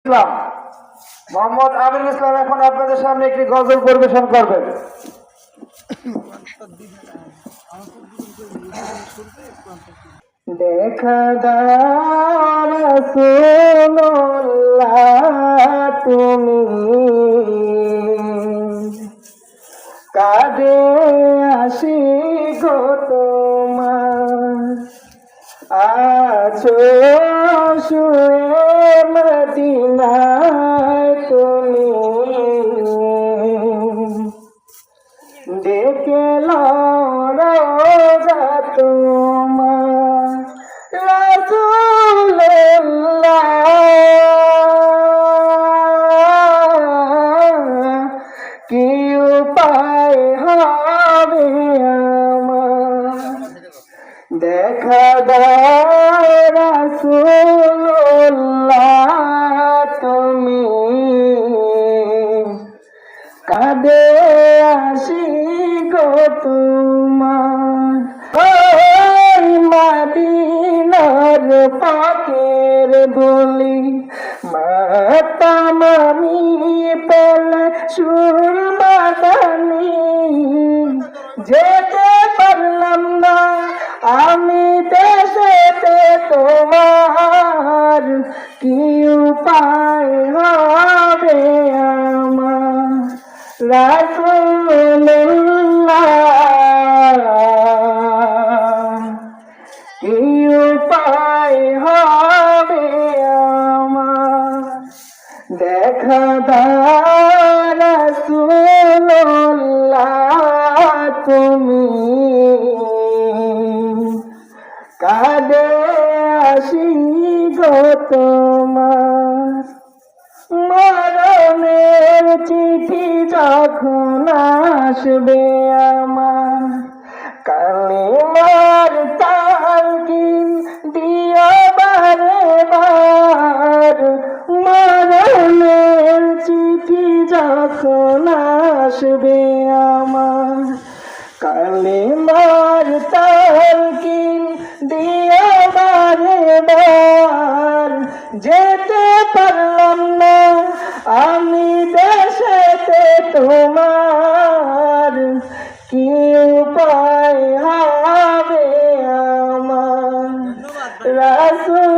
ইসলাম মোহাম্মদ আমিনুল ইসলাম এখন আপনাদের সামনে একটি গজল পরিবেশন করবেন। দেখা দাও রাসূলুল্লাহ তুমি কাঁদে আসি গো তোমার আছো শুয়ে মদিনায় তুমি ডেকে রোজা তোমার রাসূলুল্লাহ কি উপায় হবে আমার দেখা দাও রাসূলুল্লাহ তুমি কাঁদে আসি গো তোমার ওই মদিনার পাকের বলি মাতাম আমি পেলে সুরবাদানি যেতে পারলাম না আমি দেশেতে তোমার কি উপায় হবে আমার রাসূলুল্লাহ কি উপায় হবে আমার দেখা দাও রাসূলুল্লাহ তুমি কাঁদে আসি গো তোমার মরণের চিঠি যখন আসবে আমার কালিমার তালকিন দিও বারে বার মরণের চিঠি যখন আসবে আমার কালিমার তালকিন দিও বারে বার যেতে পারলাম না আমি দেশেতে তোমার কি উপায় হবে আমার রাসূল